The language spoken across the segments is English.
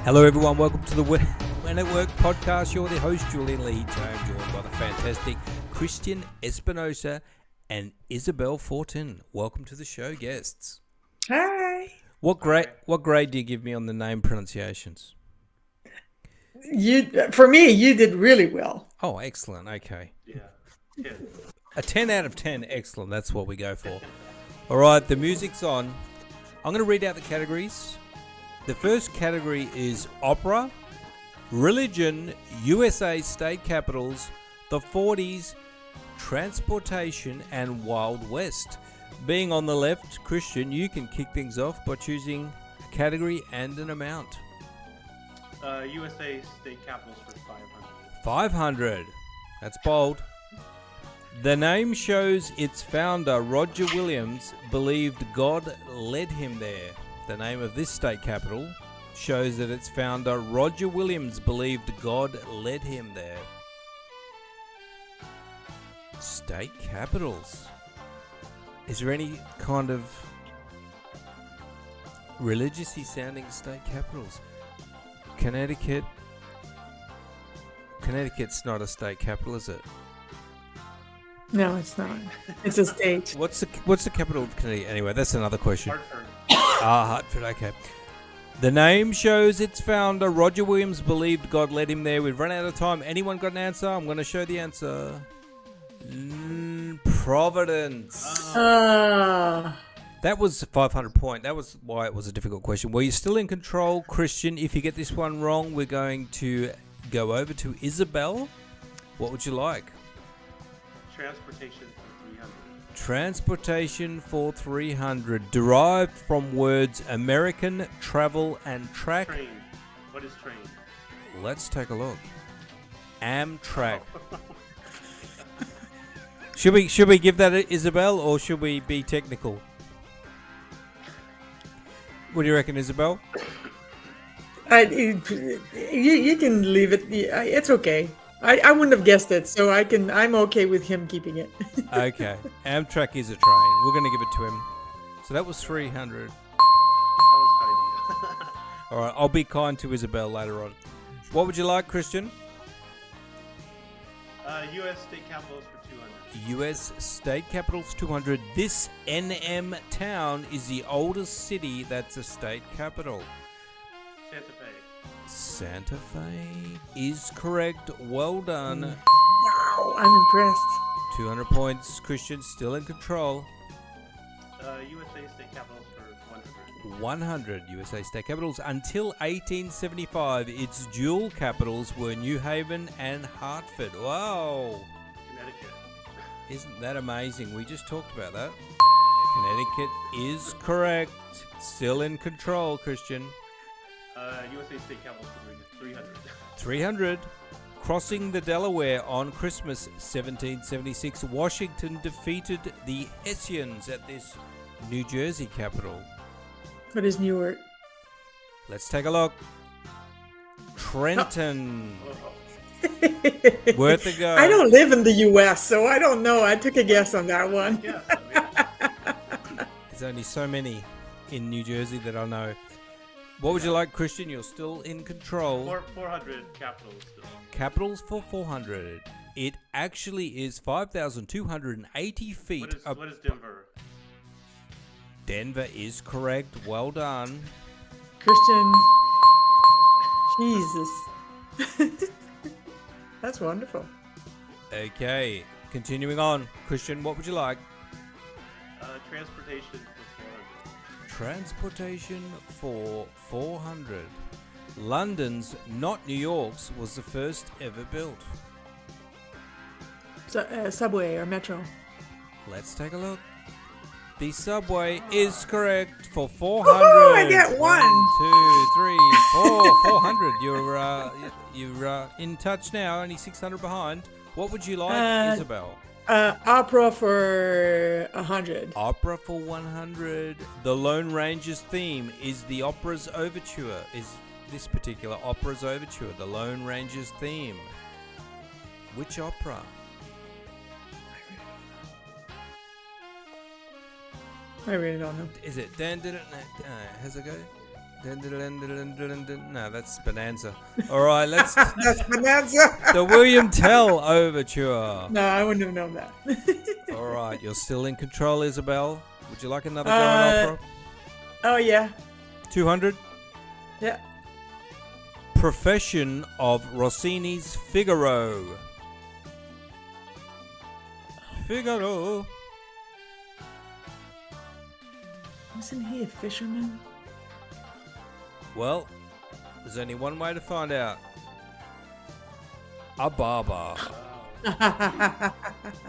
Hello everyone, welcome to the When at Work podcast. You're the host, Julian Lee. Today I'm joined by the fantastic Christian Espinosa and Isabelle Fortin. Welcome to the show, guests. Hi. What grade do you give me on the name pronunciations? For me, you did really well. Oh, excellent. Okay. Yeah. 10. A 10 out of 10. Excellent. That's what we go for. All right, the music's on. I'm going to read out the categories. The first category is opera, religion, USA state capitals, the 40s, transportation, and Wild West. Being on the left, Christian, you can kick things off by choosing a category and an amount. USA state capitals for 500. 500. That's bold. The name shows its founder, Roger Williams, believed God led him there. The name of this state capital shows that its founder, Roger Williams, believed God led him there. State capitals. Is there any kind of religious-y sounding state capitals? Connecticut's not a state capital, is it? No, it's not. It's a state. What's the capital of Connecticut? Anyway, that's another question. Hartford. Hartford, okay. The name shows its founder, Roger Williams, believed God led him there. We've run out of time. Anyone got an answer? I'm going to show the answer. Providence. That was 500 point. That was why it was a difficult question. Were you still in control, Christian? If you get this one wrong, we're going to go over to Isabel. What would you like? Transportation for 300. Transportation for 300. Derived from words American, travel, and track. Train. What is train? Let's take a look. Amtrak. Should we give that to Isabel, or should we be technical? What do you reckon, Isabel? You can leave it. It's okay. I wouldn't have guessed it, so I'm okay with him keeping it. Okay. Amtrak is a train. We're going to give it to him. So that was 300. That was kind of you. All right. I'll be kind to Isabel later on. What would you like, Christian? U.S. state capitals for 200. U.S. state capitals 200. This NM town is the oldest city that's a state capital. Santa Fe. Santa Fe is correct. Well done. Wow, I'm impressed. 200 points. Christian still in control. USA state capitals for 100. 100 USA state capitals. Until 1875, its dual capitals were New Haven and Hartford. Wow. Connecticut. Isn't that amazing? We just talked about that. Connecticut is correct. Still in control, Christian. USA state capitals for 300. 300. Crossing the Delaware on Christmas 1776, Washington defeated the Hessians at this New Jersey capital. What is Newark? Let's take a look. Trenton. Oh. Worth a go. I don't live in the U.S., so I don't know. I took a guess on that one. Yes, There's only so many in New Jersey that I know. What would you like, Christian? You're still in control. 400 capitals still. Capitals for 400. It actually is 5,280 feet. What is Denver? Denver is correct. Well done. Christian. Jesus. That's wonderful. Okay, continuing on. Christian, what would you like? Transportation for 400. Transportation for 400. London's, not New York's, was the first ever built. Subway or metro. Let's take a look. The subway is correct for 400. Oh, I get one. 1, 2, 3, 4. 400. You're in touch now. Only 600 behind. What would you like, Isabel? Opera for 100. Opera for 100. The Lone Ranger's theme is the opera's overture. Is this particular opera's overture the Lone Ranger's theme? Which opera? I really don't know. Is it Dan? Has it go? No, that's Bonanza. All right, let's. That's Bonanza. The William Tell Overture. No, I wouldn't have known that. All right, you're still in control, Isabel. Would you like another go on opera? Oh, yeah. 200. Yeah. Profession of Rossini's Figaro. Figaro. Wasn't he a fisherman? Well, there's only one way to find out. A barber.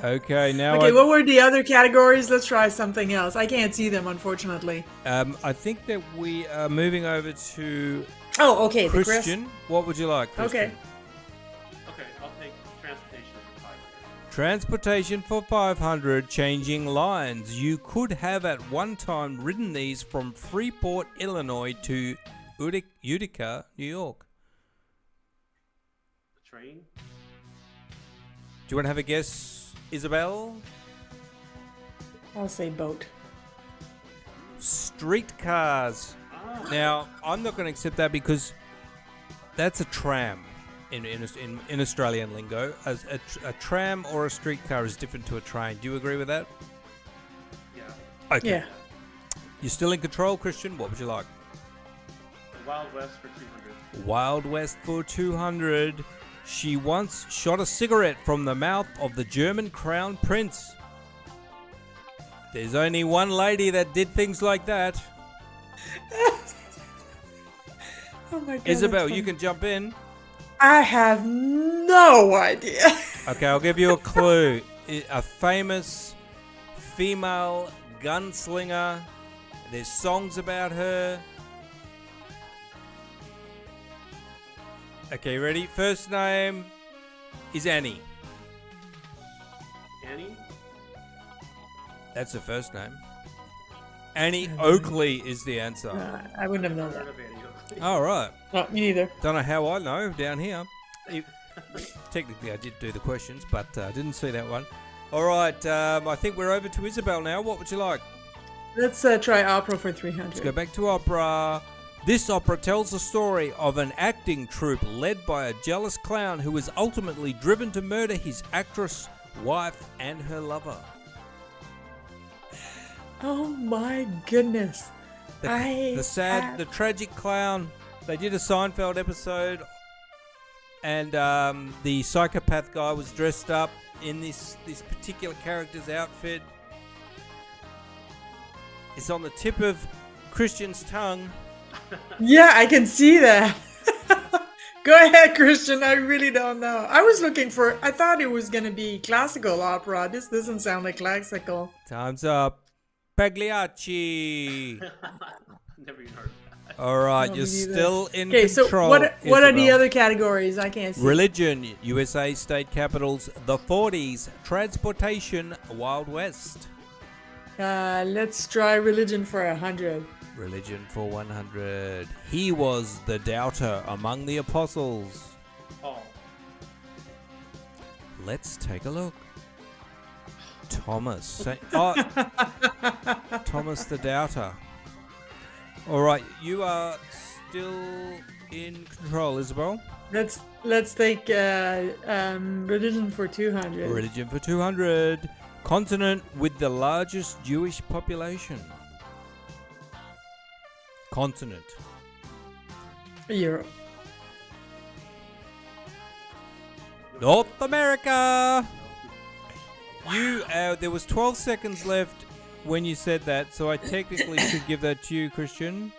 Okay, now. Okay, what were the other categories? Let's try something else. I can't see them, unfortunately. I think that we are moving over to Oh, okay. The Christian. What would you like, Christian? Okay. Okay, I'll take transportation for 500. Transportation for 500, changing lines. You could have at one time ridden these from Freeport, Illinois to Utica, New York. The train? Do you want to have a guess, Isabel? I'll say boat. Streetcars. Ah. Now, I'm not going to accept that because that's a tram in Australian lingo. A tram or a streetcar is different to a train. Do you agree with that? Yeah. Okay. Yeah. You're still in control, Christian. What would you like? The Wild West for 200. Wild West for 200. She once shot a cigarette from the mouth of the German crown prince. There's only one lady that did things like that. Oh my god. Isabel, you can jump in. I have no idea. Okay, I'll give you a clue. A famous female gunslinger. There's songs about her. Okay, ready? First name is Annie. Annie? That's her first name. Annie Oakley is the answer. I wouldn't have known Heard that. of Annie Oakley. All right. No, me neither. Don't know how I know down here. Technically, I did do the questions, but I didn't see that one. All right. I think we're over to Isabel now. What would you like? Let's try opera for 300. Let's go back to opera. This opera tells the story of an acting troupe led by a jealous clown who was ultimately driven to murder his actress, wife, and her lover. Oh my goodness. The tragic clown. They did a Seinfeld episode, and the psychopath guy was dressed up in this particular character's outfit. It's on the tip of Christian's tongue. Yeah, I can see that. Go ahead, Christian. I really don't know. I thought it was going to be classical opera. This doesn't sound like classical. Time's up. Pagliacci. Never even heard of that. All right, No, you're me neither. still in Okay, so control. what are the Isabel. other categories? I can't see. Religion, USA state capitals, the 40s, transportation, Wild West. Let's try religion for 100. Religion for 100. He was the doubter among the apostles. Paul. Let's take a look. Thomas. Thomas the doubter. All right, you are still in control, Isabel. Let's take religion for 200. Religion for 200. Continent with the largest Jewish population. Continent. Europe. North America. There was 12 seconds left when you said that, so I technically should give that to you, Christian.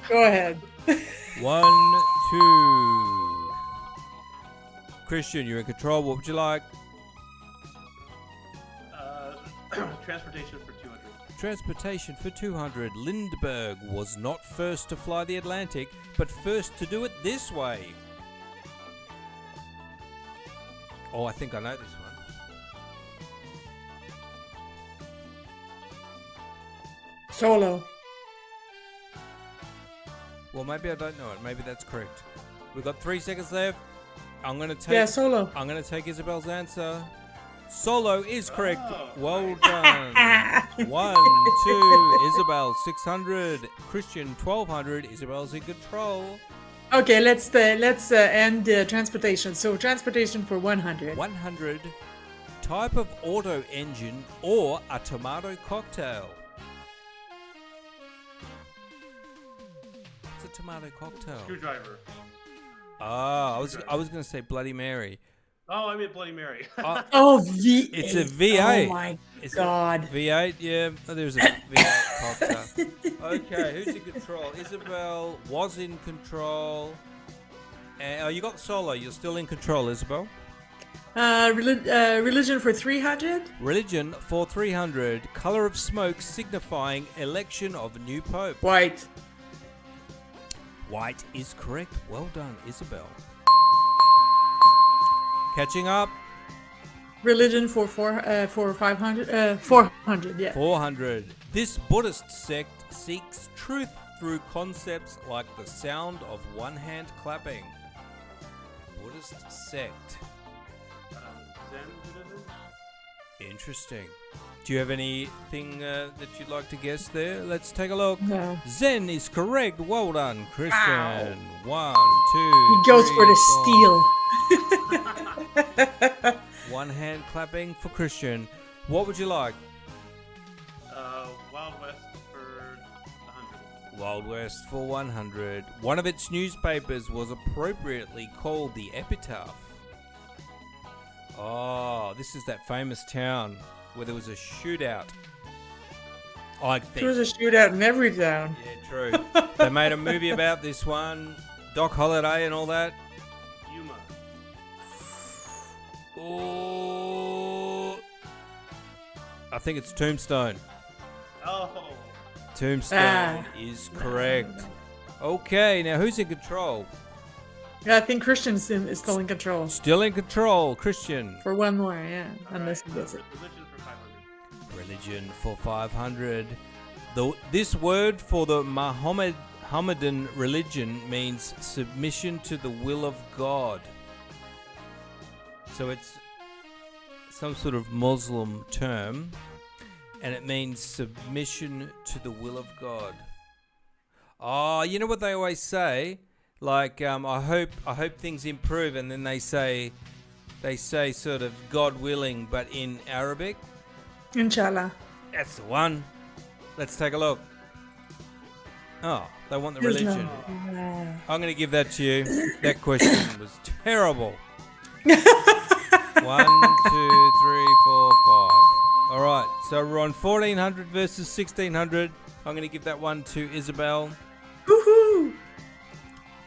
Go ahead. 1, 2. Christian, you're in control. What would you like? Transportation for 200. Transportation for 200. Lindbergh was not first to fly the Atlantic, but first to do it this way. Oh, I think I know this one. Solo. Well, maybe I don't know it. Maybe that's correct. We've got 3 seconds left. I'm gonna take. Yeah, solo. I'm gonna take Isabel's answer. Solo is correct. Oh, Well nice. done. 1, 2. Isabel 600. Christian 1200. Isabel's in control. Okay, let's end transportation. So transportation for 100. 100. Type of auto engine or a tomato cocktail. What's a tomato cocktail? Screwdriver. Ah, I was going to say Bloody Mary. Oh, I meant Bloody Mary. Oh, V8. It's a V8. Oh my It's God. V8, yeah. Oh, there's a V8 cocktail. Okay, who's in control? Isabel was in control. Oh, you got solo. You're still in control, Isabel. Religion for 300. Religion for 300. Color of smoke signifying election of new pope. White. White is correct. Well done, Isabel. Catching up. Religion for 500. 400. Yeah. 400. This Buddhist sect seeks truth through concepts like the sound of one hand clapping. Buddhist sect. Zen Buddhism? Interesting. Do you have anything that you'd like to guess there? Let's take a look. No. Zen is correct. Well done, Christian. Ow. 1, 2. He goes 3, for the 4. steal. One hand clapping for Christian. What would you like? Wild West for 100. Wild West for 100. One of its newspapers was appropriately called the Epitaph. Oh, this is that famous town where there was a shootout. I think. There was a shootout in every town. Yeah, true. They made a movie about this one. Doc Holliday and all that. Yuma. Oh, I think it's Tombstone. Oh. Tombstone is correct. Okay, now who's in control? Yeah, I think Christian's is still in control. Still in control, Christian. For one more, yeah. All Unless right, he gets it. Religion for 500. Religion for 500. This word for the Mohammedan religion means submission to the will of God. So it's some sort of Muslim term, and it means submission to the will of God. Oh, you know what they always say? Like, I hope things improve, and then they say sort of God willing, but in Arabic. Inshallah. That's the one. Let's take a look. Oh, they want the Islam. religion. Yeah. I'm going to give that to you. That question was terrible. 1, 2, 3, 4, 5. All right, so we're on 1400 versus 1600. I'm going to give that one to Isabel. Woohoo!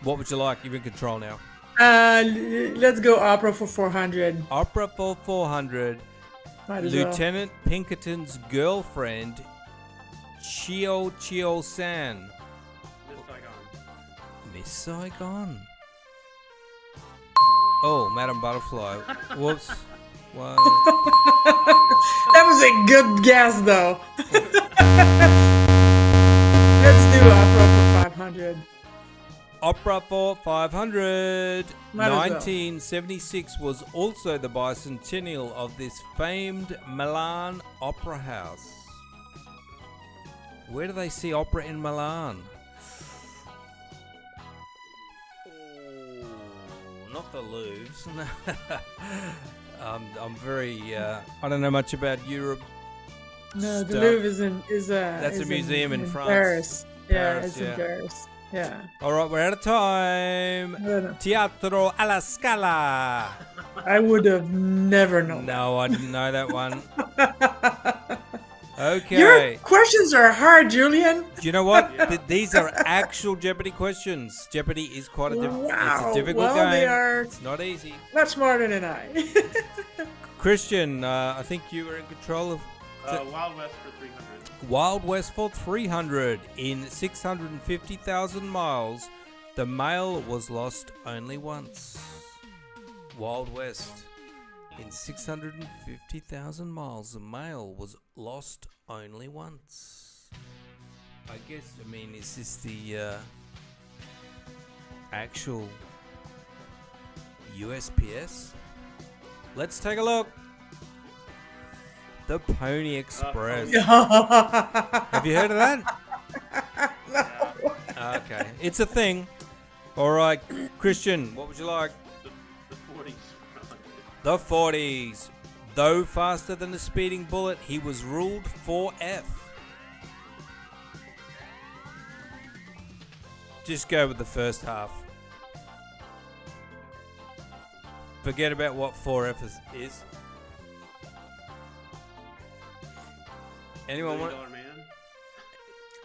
What would you like? You're in control now. Let's go opera for 400. Opera for 400. Might as well. Lieutenant Pinkerton's girlfriend, Chio San. Miss Saigon. Miss Saigon. Oh, Madam Butterfly. Whoops. One. That was a good guess, though. Let's do opera for 500. Opera for 500. Might as well. 1976 was also the bicentennial of this famed Milan Opera House. Where do they see opera in Milan? Oh, not the Louvre. I'm very. I don't know much about Europe. No, the stuff. Louvre is That's a is museum in France. Paris. Yeah, Paris, it's yeah. in Paris. Yeah. All right, we're out of time. I don't know. Teatro alla Scala. I would have never known. No, I didn't know that one. Okay. Your questions are hard, Julian. Do you know what? Yeah. These are actual Jeopardy questions. Jeopardy is quite a it's Wow. a difficult Well, game. they are It's not easy. much smarter than I. Christian, I think you were in control of Wild West for 300. Wild West for 300. In 650,000 miles, the mail was lost only once. Wild West. In 650,000 miles, the mail was lost only once. I guess, is this the actual USPS? Let's take a look. The Pony Express. No. Have you heard of that? Okay, it's a thing. All right, Christian, what would you like? The 40s. The 40s. Though faster than a speeding bullet, he was ruled 4F. Just go with the first half. Forget about what 4F is. Anyone want? $1 man.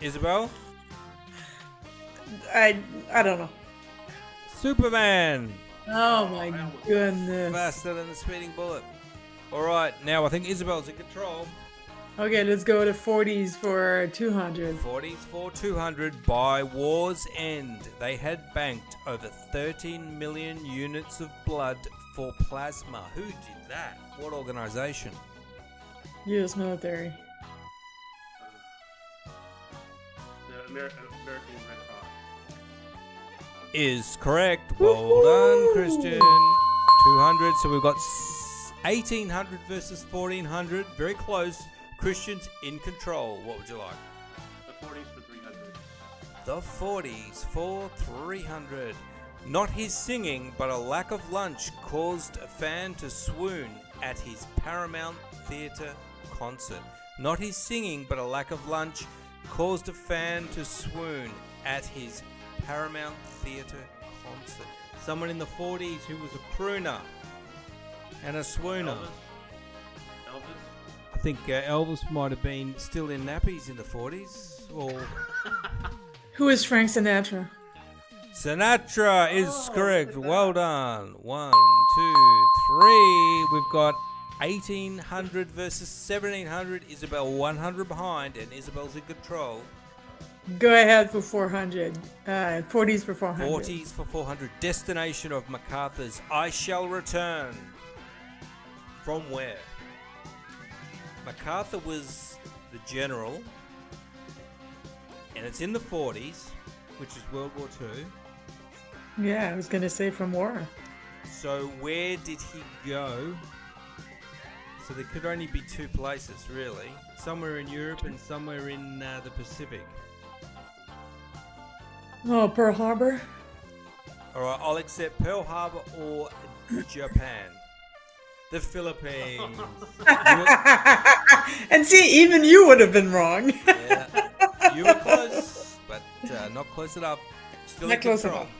Isabel? I don't know. Superman. Oh my goodness. Faster than a speeding bullet. All right, now I think Isabel's in control. Okay, let's go to 40s for 200. 40s for 200. By war's end, they had banked over 13 million units of blood for plasma. Who did that? What organization? U.S. military. The American Red Cross. Is correct. Well done, Christian. 200. So we've got 1800 versus 1400. Very close. Christian's in control. What would you like? The 40s for 300. The 40s for 300. Not his singing, but a lack of lunch caused a fan to swoon at his Paramount Theatre concert. Not his singing, but a lack of lunch caused a fan to swoon at his Paramount Theatre concert. Someone in the 40s who was a crooner and a swooner. Elvis? I think Elvis might have been still in nappies in the 40s. Or Who is Frank Sinatra? Sinatra is correct. Well done. 1, 2, 3. We've got 1800 versus 1700. Isabel 100 behind, and Isabel's in control. Go ahead for 400. 40s for 400. 40s for 400. Destination of MacArthur's I Shall Return. From where? MacArthur was the general, and it's in the 40s, which is World War II. Yeah, I was going to say from war. So where did he go? So there could only be two places, really. Somewhere in Europe and somewhere in the Pacific. Oh, Pearl Harbor? All right, I'll accept Pearl Harbor or Japan. The Philippines. And see, even you would have been wrong. Yeah, you were close, but not close enough. Still Not in close control. enough.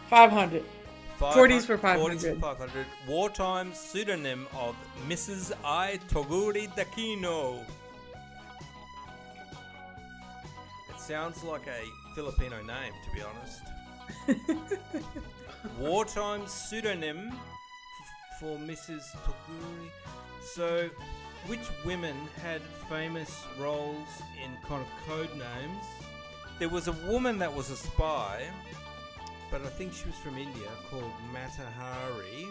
500. 40s for 500. 40s for 500. Wartime pseudonym of Mrs. I. Toguri Dakino. It sounds like a Filipino name, to be honest. Wartime pseudonym for Mrs. Toguri. So, which women had famous roles in kind of code names? There was a woman that was a spy, but I think she was from India, called Matahari.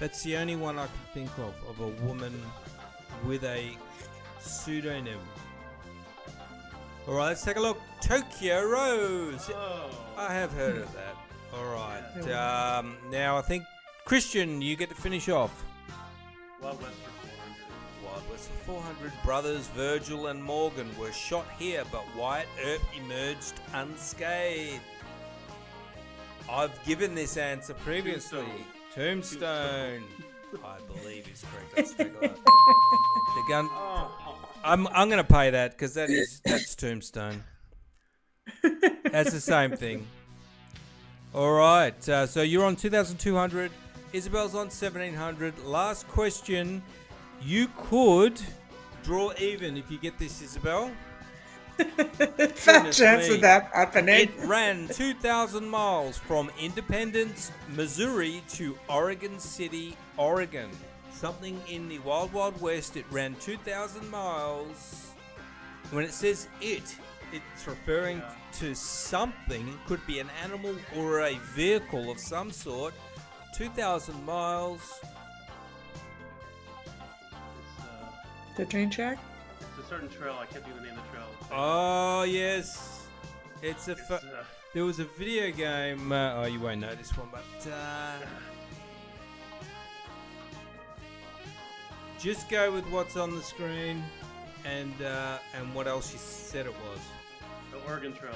That's the only one I can think of a woman with a pseudonym. Alright, let's take a look. Tokyo Rose. Oh. I have heard of that. Alright, now I think, Christian, you get to finish off. Wild West for 400. Wild West for 400. Brothers Virgil and Morgan were shot here, but Wyatt Earp emerged unscathed. I've given this answer previously. Tombstone. I believe is correct. Let's take a look. The gun. I'm going to pay that because that's Tombstone. That's the same thing. All right. So you're on 2,200. Isabel's on 1,700. Last question. You could draw even if you get this, Isabel. Fat chance of that happening. It ran 2,000 miles from Independence, Missouri to Oregon City, Oregon. Something in the Wild Wild West. It ran 2,000 miles. When it says it's referring to something. It could be an animal or a vehicle of some sort. 2,000 miles. The train track? It's a certain trail. I can't think of the name of the trail. Oh, yes. There was a video game. You won't know this one, but Just go with what's on the screen and what else you said it was. The Oregon Trail.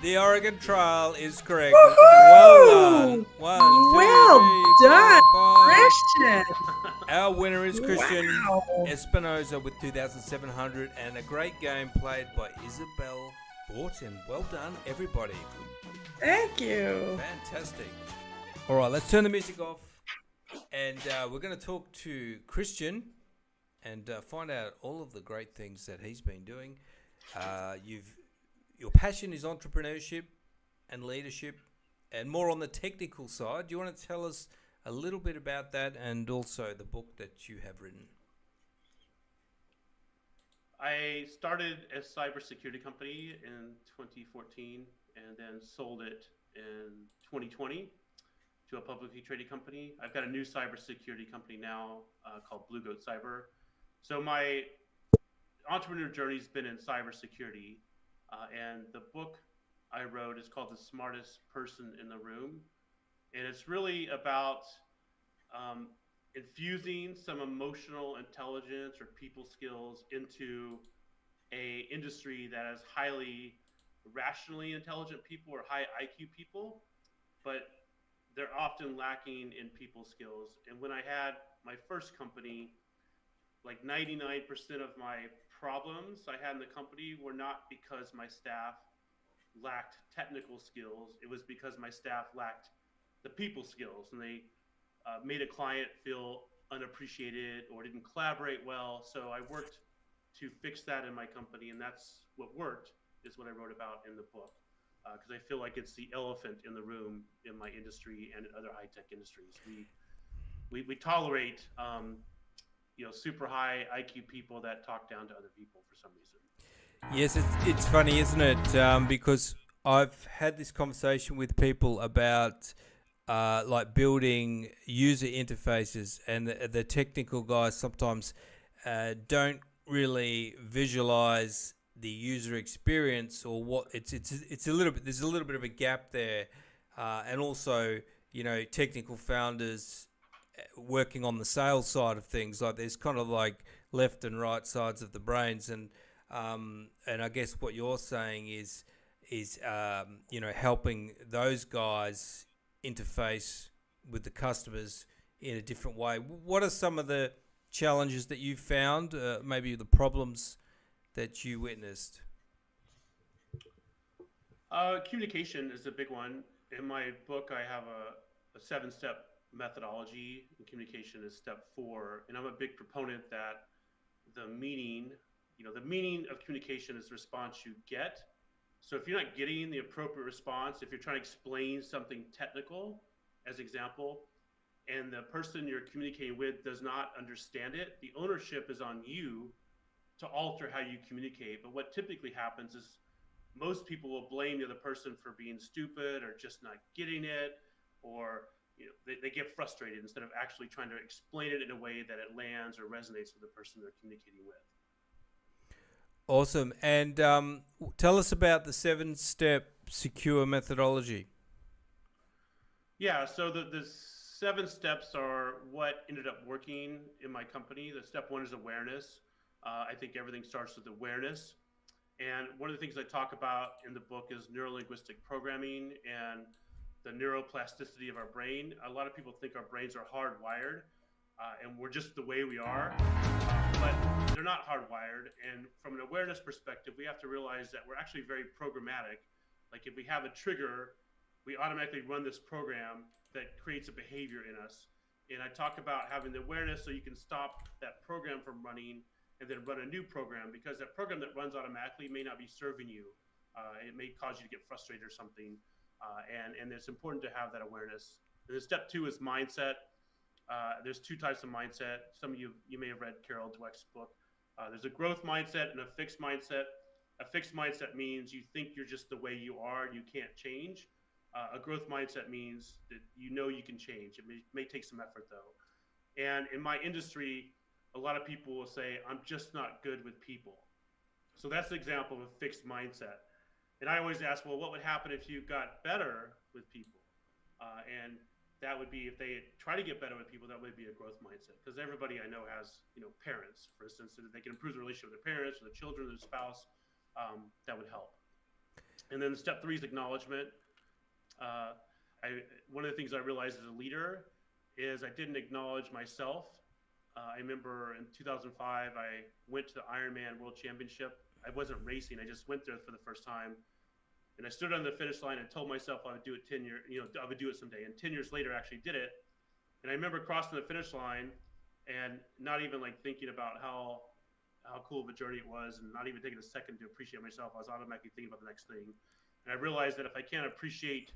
The Oregon Trail is correct. Woohoo! Well done. One, two, Well three, done, four, five. Christian. Our winner is Christian Wow. Espinosa with 2,700 and a great game played by Isabelle Fortin. Well done, everybody. Thank you. Fantastic. All right, let's turn the music off. And we're going to talk to Christian and find out all of the great things that he's been doing. Your passion is entrepreneurship and leadership, and more on the technical side. Do you want to tell us a little bit about that and also the book that you have written? I started a cybersecurity company in 2014 and then sold it in 2020 to a publicly traded company. I've got a new cybersecurity company now called Blue Goat Cyber. So my entrepreneur journey's been in cybersecurity, and the book I wrote is called The Smartest Person in the Room. And it's really about infusing some emotional intelligence or people skills into a industry that has highly rationally intelligent people or high IQ people, but they're often lacking in people skills. And when I had my first company, like 99% of my problems I had in the company were not because my staff lacked technical skills. It was because my staff lacked the people skills, and they made a client feel unappreciated or didn't collaborate well. So I worked to fix that in my company, and that's what worked, is what I wrote about in the book. Because I feel like it's the elephant in the room in my industry and in other high-tech industries. We tolerate super high IQ people that talk down to other people for some reason. Yes, it's funny, isn't it? Because I've had this conversation with people about like building user interfaces, and the technical guys sometimes don't really visualize the user experience or what it's a little bit. There's a little bit of a gap there, and also technical founders working on the sales side of things. Like there's kind of like left and right sides of the brains, and I guess what you're saying is helping those guys interface with the customers in a different way. What are some of the challenges that you found? Maybe the problems that you witnessed? Communication is a big one. In my book, I have a 7-step methodology, and communication is step 4. And I'm a big proponent that the meaning of communication is the response you get. So if you're not getting the appropriate response, if you're trying to explain something technical, as example, and the person you're communicating with does not understand it, the ownership is on you to alter how you communicate. But what typically happens is most people will blame the other person for being stupid or just not getting it, or they get frustrated instead of actually trying to explain it in a way that it lands or resonates with the person they're communicating with. Awesome. And tell us about the 7-step secure methodology. Yeah, so the 7 steps are what ended up working in my company. The step 1 is awareness. I think everything starts with awareness. And one of the things I talk about in the book is neurolinguistic programming and the neuroplasticity of our brain. A lot of people think our brains are hardwired, and we're just the way we are, but they're not hardwired. And from an awareness perspective, we have to realize that we're actually very programmatic. Like if we have a trigger, we automatically run this program that creates a behavior in us. And I talk about having the awareness so you can stop that program from running and then run a new program, because that program that runs automatically may not be serving you. It may cause you to get frustrated or something. And it's important to have that awareness. And then step 2 is mindset. There's 2 types of mindset. Some of you may have read Carol Dweck's book. There's a growth mindset and a fixed mindset. A fixed mindset means you think you're just the way you are and you can't change. A growth mindset means that you can change. It may take some effort though. And in my industry, a lot of people will say, I'm just not good with people. So that's an example of a fixed mindset. And I always ask, well, what would happen if you got better with people? And that would be, if they try to get better with people, that would be a growth mindset. Because everybody I know has, parents, for instance, and if they can improve the relationship with their parents or their children or their spouse, that would help. And then step 3 is acknowledgement. One of the things I realized as a leader is I didn't acknowledge myself. I remember in 2005, I went to the Ironman World Championship. I wasn't racing. I just went there for the first time. And I stood on the finish line and told myself I would do it 10 years, I would do it someday. And 10 years later, I actually did it. And I remember crossing the finish line and not even like thinking about how cool of a journey it was, and not even taking a second to appreciate myself. I was automatically thinking about the next thing. And I realized that if I can't appreciate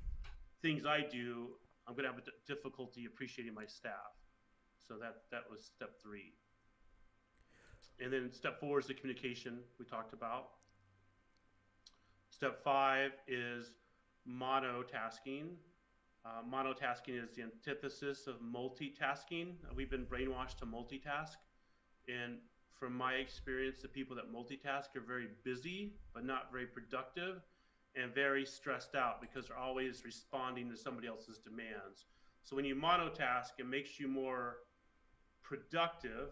things I do, I'm going to have a difficulty appreciating my staff. So that was step 3. And then step 4 is the communication we talked about. Step 5 is monotasking. Monotasking is the antithesis of multitasking. We've been brainwashed to multitask. And from my experience, the people that multitask are very busy, but not very productive, and very stressed out because they're always responding to somebody else's demands. So when you monotask, it makes you more productive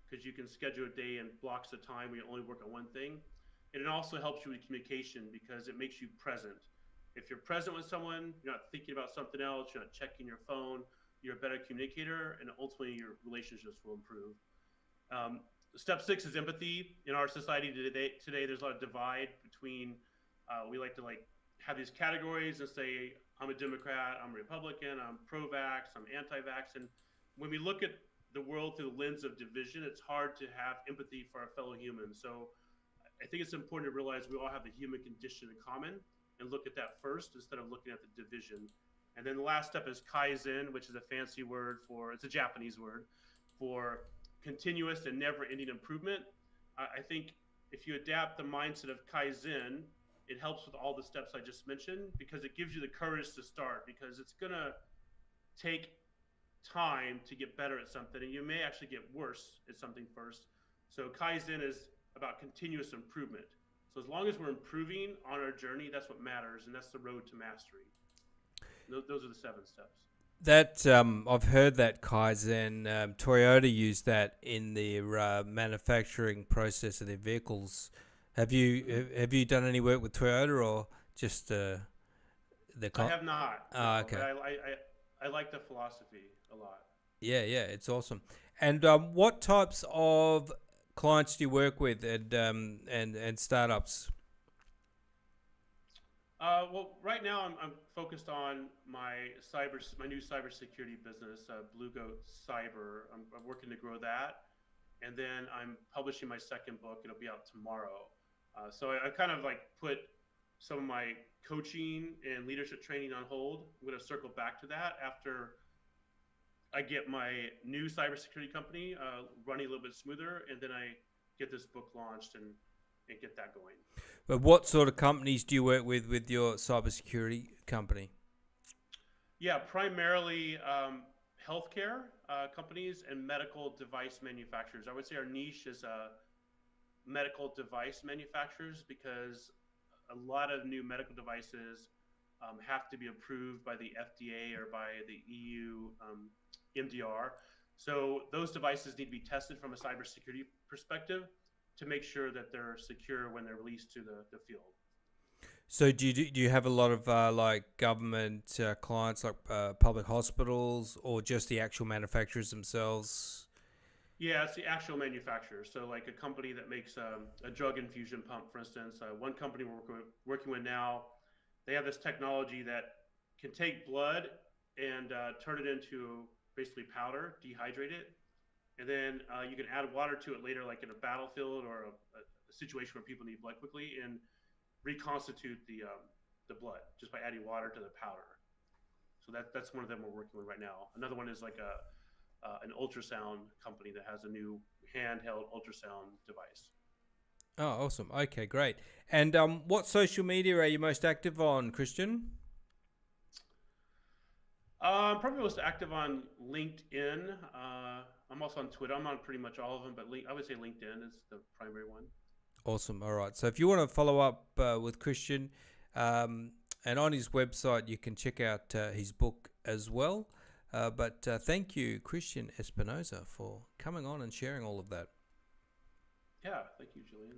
because you can schedule a day in blocks of time where you only work on one thing. And it also helps you with communication because it makes you present. If you're present with someone, you're not thinking about something else, you're not checking your phone, you're a better communicator, and ultimately your relationships will improve. Step 6 is empathy. In our society today, there's a lot of divide between, we like to have these categories and say, I'm a Democrat, I'm a Republican, I'm pro-vax, I'm anti-vax. And when we look at the world through the lens of division, it's hard to have empathy for our fellow humans. So I think it's important to realize we all have the human condition in common and look at that first instead of looking at the division. And then the last step is Kaizen, which is a fancy word it's a Japanese word for continuous and never-ending improvement. I think if you adapt the mindset of Kaizen, it helps with all the steps I just mentioned because it gives you the courage to start, because it's going to take time to get better at something, and you may actually get worse at something first. So Kaizen is about continuous improvement. So as long as we're improving on our journey, that's what matters, and that's the road to mastery. Those are the 7 steps. That I've heard that Kaizen. Toyota used that in their manufacturing process of their vehicles. Have you done any work with Toyota or just the? I have not. Oh, okay. But I like the philosophy a lot. Yeah, it's awesome. And what types of clients do you work with and startups? Well, right now I'm focused on my new cybersecurity business, Blue Goat Cyber. I'm working to grow that, and then I'm publishing my second book. It'll be out tomorrow. So I kind of put some of my coaching and leadership training on hold. I'm going to circle back to that after I get my new cybersecurity company running a little bit smoother, and then I get this book launched and get that going. But what sort of companies do you work with your cybersecurity company? Yeah, primarily healthcare companies and medical device manufacturers. I would say our niche is medical device manufacturers because a lot of new medical devices have to be approved by the FDA or by the EU MDR. So those devices need to be tested from a cybersecurity perspective to make sure that they're secure when they're released to the field. So do you have a lot of government clients, like public hospitals, or just the actual manufacturers themselves? Yeah, it's the actual manufacturer. So like a company that makes a drug infusion pump, for instance. One company we're working with now, they have this technology that can take blood and turn it into basically powder, dehydrate it, and then you can add water to it later, like in a battlefield or a situation where people need blood quickly, and reconstitute the blood just by adding water to the powder. So that's one of them we're working with right now. Another one is like an ultrasound company that has a new handheld ultrasound device. Oh, awesome. Okay, great. And what social media are you most active on, Christian? I'm probably most active on LinkedIn. I'm also on Twitter. I'm on pretty much all of them, but I would say LinkedIn is the primary one. Awesome. All right. So if you want to follow up with Christian, and on his website, you can check out his book as well. But thank you, Christian Espinosa, for coming on and sharing all of that. Yeah, thank you, Julian.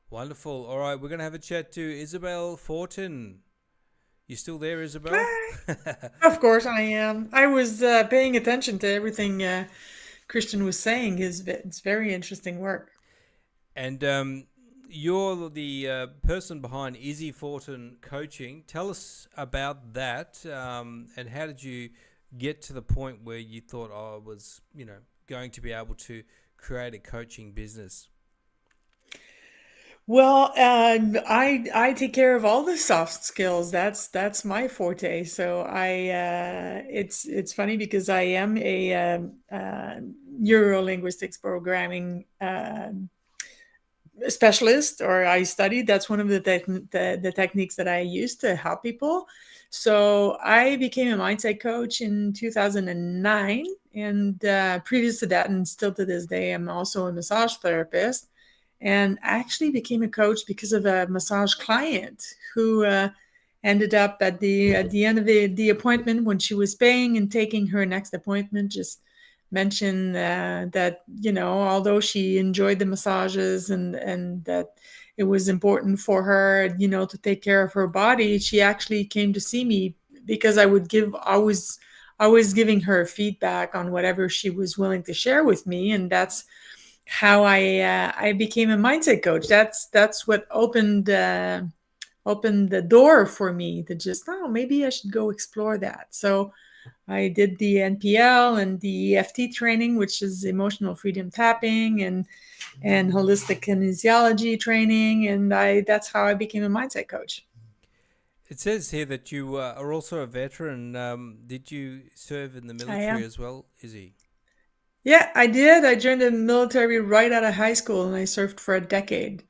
Wonderful. All right, we're going to have a chat to Isabelle Fortin. You still there, Isabel? Of course I am. I was paying attention to everything Christian was saying. It's very interesting work. And you're the person behind Izzy Fortin Coaching. Tell us about that, and how did you get to the point where you thought, I was, going to be able to create a coaching business? Well, I take care of all the soft skills. That's my forte. So it's funny because I am a neuro linguistics programming specialist, or I studied. That's one of the techniques that I use to help people. So I became a mindset coach in 2009, and previous to that, and still to this day, I'm also a massage therapist. And actually became a coach because of a massage client who ended up at the end of the appointment, when she was paying and taking her next appointment, just mentioned that, although she enjoyed the massages and that it was important for her, to take care of her body, she actually came to see me because I was giving her feedback on whatever she was willing to share with me. And that's how I became a mindset coach. That's what opened the door for me to just, maybe I should go explore that. So I did the NPL and the EFT training, which is emotional freedom tapping, and holistic kinesiology training, and that's how I became a mindset coach. It says here that you are also a veteran. Did you serve in the military as well, Izzy? Yeah, I did. I joined the military right out of high school, and I served for a decade.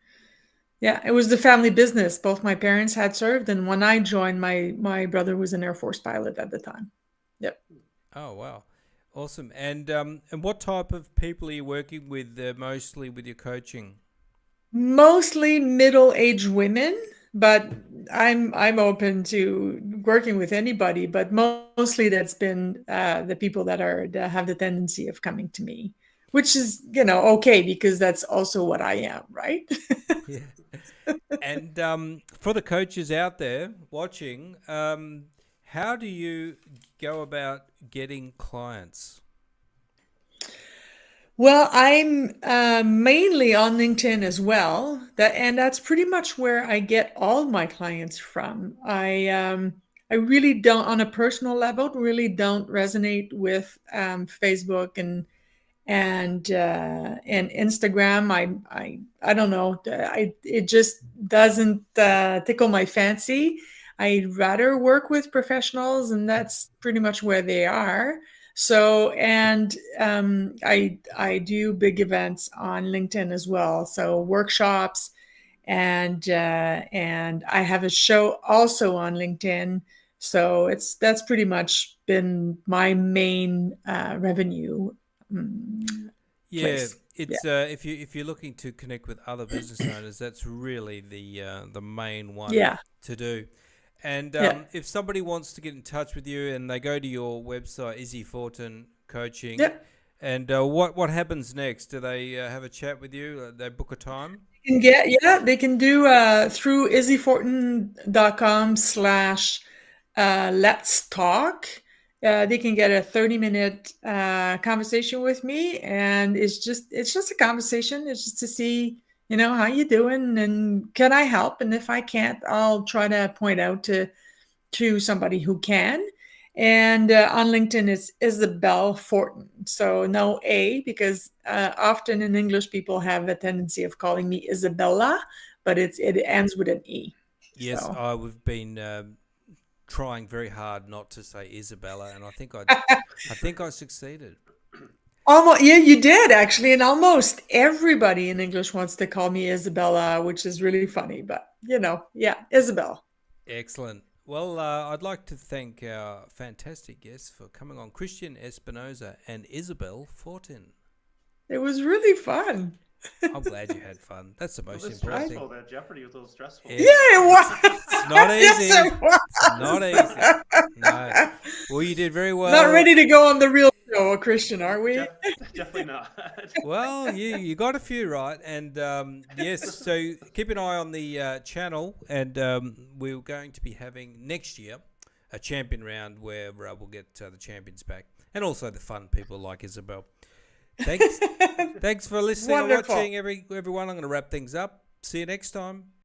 Yeah, it was the family business. Both my parents had served, and when I joined, my brother was an Air Force pilot at the time. Yep. Oh, wow. Awesome. And what type of people are you working with mostly with your coaching? Mostly middle-aged women, but I'm open to working with anybody, but mostly that's been the people that have the tendency of coming to me, which is, okay, because that's also what I am, right? Yeah. And for the coaches out there watching, how do you go about getting clients? Well, I'm mainly on LinkedIn as well. That's pretty much where I get all my clients from. I really don't, on a personal level, really don't resonate with Facebook and Instagram. I don't know. It just doesn't tickle my fancy. I'd rather work with professionals, and that's pretty much where they are. So, and I do big events on LinkedIn as well. So workshops, and I have a show also on LinkedIn. So that's pretty much been my main revenue. Yeah, Place. it's if you're looking to connect with other business owners, that's really the main one to do. And if somebody wants to get in touch with you and they go to your website, Izzy Fortin Coaching, and what happens next? Do they have a chat with you? They book a time? They can do through izzyfortin.com/let's talk. They can get a 30-minute conversation with me, and it's just a conversation. It's just to see, how you doing, and can I help? And if I can't, I'll try to point out to somebody who can. And on LinkedIn, it's Isabelle Fortin. So no A, because often in English, people have a tendency of calling me Isabella, but it ends with an E. Yes, so. I've been trying very hard not to say Isabella, and I think I succeeded. Almost, yeah, you did actually, and almost everybody in English wants to call me Isabella, which is really funny. But Isabel. Excellent. Well, I'd like to thank our fantastic guests for coming on, Christian Espinosa and Isabelle Fortin. It was really fun. I'm glad you had fun. That's the most important thing. That Jeopardy was a little stressful. Yeah, it was. It's not easy. Yes, it was. It's not easy. No. Well, you did very well. Not ready to go on the real show, Christian, are we? Definitely not. Well, you got a few right, and yes. So keep an eye on the channel, and we're going to be having next year a champion round where we'll get the champions back, and also the fun people like Isabel. Thanks for listening and Wonderful. watching, everyone. I'm going to wrap things up. See you next time.